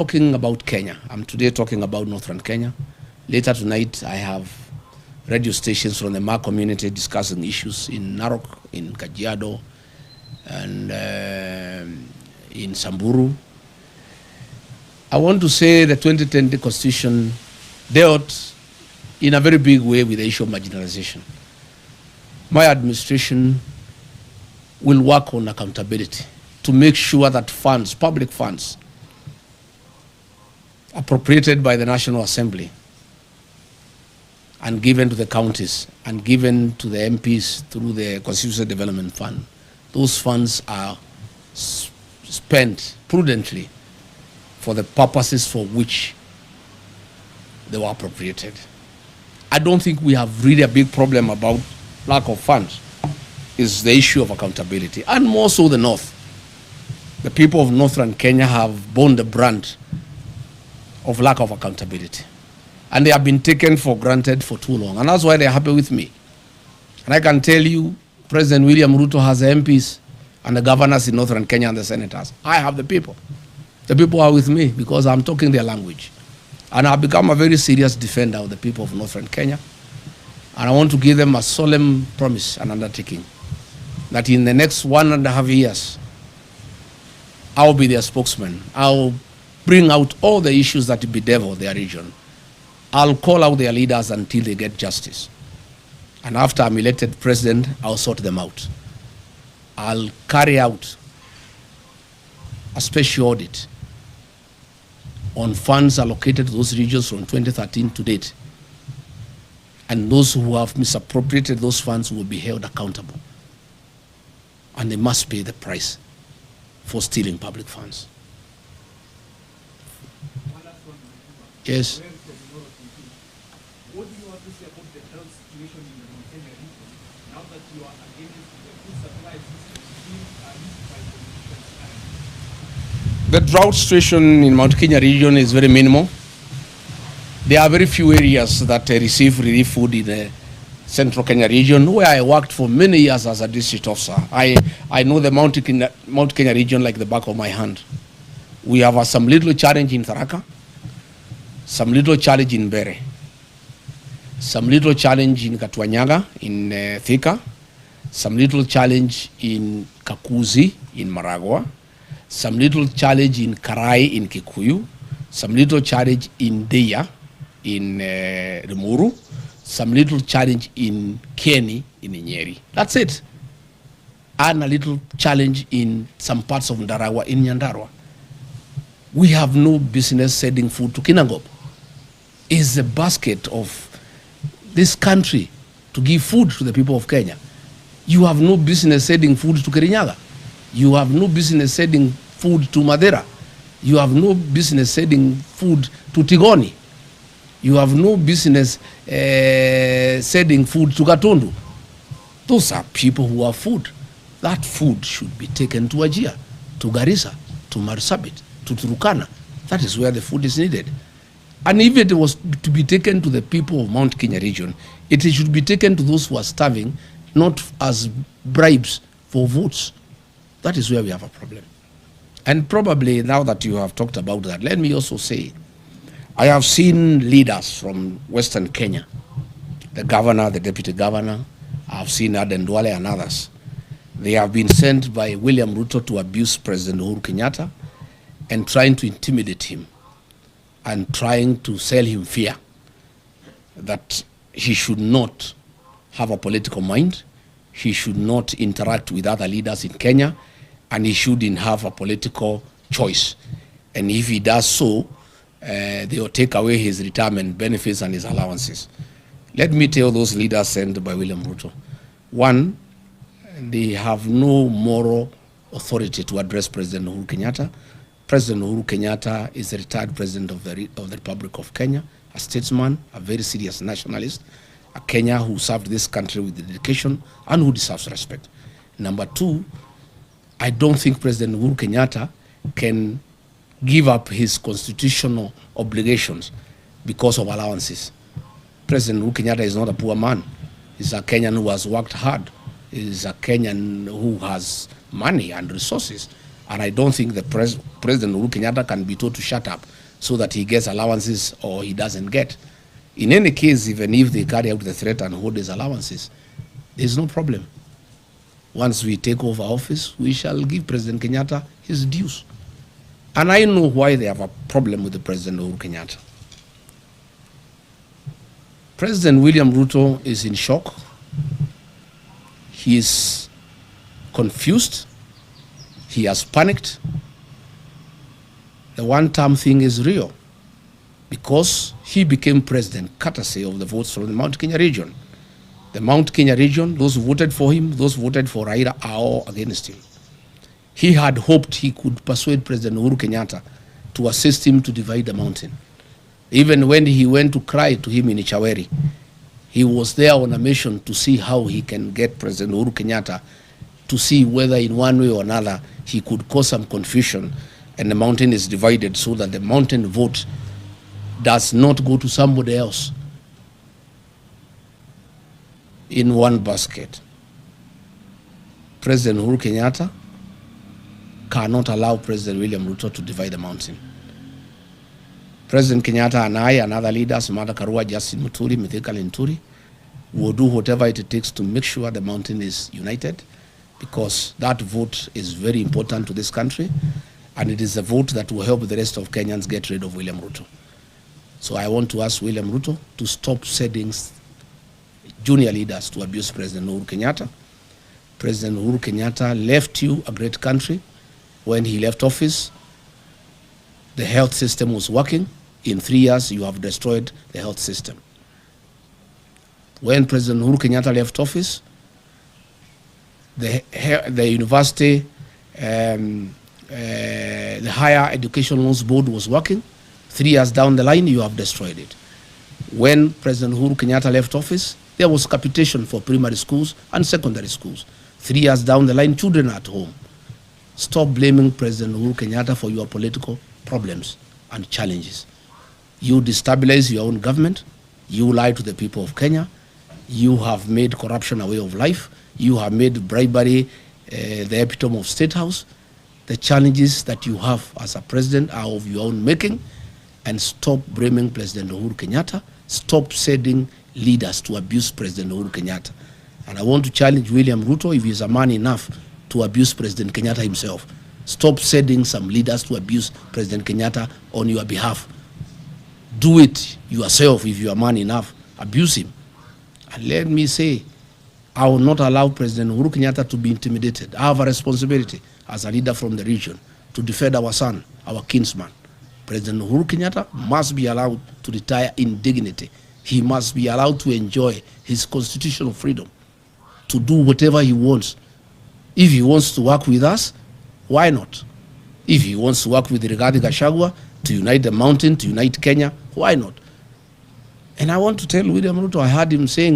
Talking about Kenya. I'm today talking about Northern Kenya. Later tonight, I have radio stations from the Ma community discussing issues in Narok, in Kajiado, and in Samburu. I want to say the 2010 Constitution dealt in a very big way with the issue of marginalization. My administration will work on accountability to make sure that funds, public funds, appropriated by the National Assembly and given to the counties and given to the MPs through the Constitutional Development Fund, those funds are spent prudently for the purposes for which they were appropriated. I don't think we have really a big problem about lack of funds. It's the issue of accountability, and more so the North. The people of Northern Kenya have borne the brunt of lack of accountability. And they have been taken for granted for too long. And that's why they're happy with me. And I can tell you, President William Ruto has the MPs and the governors in Northern Kenya and the senators. I have the people. The people are with me because I'm talking their language. And I've become a very serious defender of the people of Northern Kenya. And I want to give them a solemn promise and undertaking that in the next 1.5 years, I'll be their spokesman. I'll bring out all the issues that bedevil their region. I'll call out their leaders until they get justice. And after I'm elected president, I'll sort them out. I'll carry out a special audit on funds allocated to those regions from 2013 to date. And those who have misappropriated those funds will be held accountable. And they must pay the price for stealing public funds. Yes. What do you want to say about the drought situation in the Kenya region now that you are against the food supply system being used by politicians? The drought situation in Mount Kenya region is very minimal. There are very few areas that receive relief food in the Central Kenya region, where I worked for many years as a district officer. I know the Mount Kenya region like the back of my hand. We have some little challenge in Tharaka, some little challenge in Bere, some little challenge in Katwanyaga, in Thika, some little challenge in Kakuzi, in Maragua, some little challenge in Karai, in Kikuyu, some little challenge in Deya, in Rimuru, some little challenge in Kieni, in Nyeri. That's it. And a little challenge in some parts of Ndaragwa, in Nyandarua. We have no business sending food to Kinangop. It's the basket of this country to give food to the people of Kenya. You have no business sending food to Kirinyaga. You have no business sending food to Madera. You have no business sending food to Tigoni. You have no business sending food to Gatundu. Those are people who have food. That food should be taken to Wajir, to Garissa, to Marsabit, to Turkana. That is where the food is needed. And if it was to be taken to the people of Mount Kenya region, it should be taken to those who are starving, not as bribes for votes. That is where we have a problem. And probably now that you have talked about that, let me also say, I have seen leaders from Western Kenya, the governor, the deputy governor, I have seen Aden Duale and others. They have been sent by William Ruto to abuse President Uhuru Kenyatta and trying to intimidate him and trying to sell him fear that he should not have a political mind, he should not interact with other leaders in Kenya, and he shouldn't have a political choice. And if he does so, they will take away his retirement benefits and his allowances. Let me tell those leaders sent by William Ruto. One, they have no moral authority to address President Uhuru Kenyatta. President Uhuru Kenyatta is a retired president of the Republic of Kenya, a statesman, a very serious nationalist, a Kenya who served this country with dedication and who deserves respect. Number two, I don't think President Uhuru Kenyatta can give up his constitutional obligations because of allowances. President Uhuru Kenyatta is not a poor man. He's a Kenyan who has worked hard. He's a Kenyan who has money and resources. And I don't think the President Uhuru Kenyatta can be told to shut up so that he gets allowances or he doesn't get. In any case, even if they carry out the threat and hold his allowances, there's no problem. Once we take over office, we shall give President Kenyatta his dues. And I know why they have a problem with the President Uhuru Kenyatta. President William Ruto is in shock. He is confused. He has panicked. The one-term thing is real because he became president courtesy of the votes from the Mount Kenya region. The Mount Kenya region, those who voted for him, those who voted for Raila are all against him. He had hoped he could persuade President Uhuru Kenyatta to assist him to divide the mountain. Even when he went to cry to him in Ichaweri, he was there on a mission to see how he can get President Uhuru Kenyatta to see whether in one way or another he could cause some confusion and the mountain is divided so that the mountain vote does not go to somebody else in one basket. President Uhuru Kenyatta cannot allow President William Ruto to divide the mountain. President Kenyatta and I and other leaders, Martha Karua, Justin Muturi, Mithika Linturi, will do whatever it takes to make sure the mountain is united, because that vote is very important to this country, and it is a vote that will help the rest of Kenyans get rid of William Ruto. So I want to ask William Ruto to stop sending junior leaders to abuse President Uhuru Kenyatta. President Uhuru Kenyatta left you a great country. When he left office, the health system was working. In 3 years, you have destroyed the health system. When President Uhuru Kenyatta left office, the university, the Higher Education Loans Board was working. 3 years down the line, you have destroyed it. When President Uhuru Kenyatta left office, there was capitation for primary schools and secondary schools. 3 years down the line, children are at home. Stop blaming President Uhuru Kenyatta for your political problems and challenges. You destabilize your own government. You lie to the people of Kenya. You have made corruption a way of life. You have made bribery the epitome of State House. The challenges that you have as a president are of your own making. And stop blaming President Uhuru Kenyatta. Stop sending leaders to abuse President Uhuru Kenyatta. And I want to challenge William Ruto, if he's a man enough to abuse President Kenyatta himself. Stop sending some leaders to abuse President Kenyatta on your behalf. Do it yourself if you are man enough. Abuse him. And let me say, I will not allow President Uhuru Kenyatta to be intimidated. I have a responsibility as a leader from the region to defend our son, our kinsman. President Uhuru Kenyatta must be allowed to retire in dignity. He must be allowed to enjoy his constitutional freedom to do whatever he wants. If he wants to work with us, why not? If he wants to work with rigathigachagua to unite the mountain, to unite Kenya, why not? And I want to tell William Ruto, I heard him saying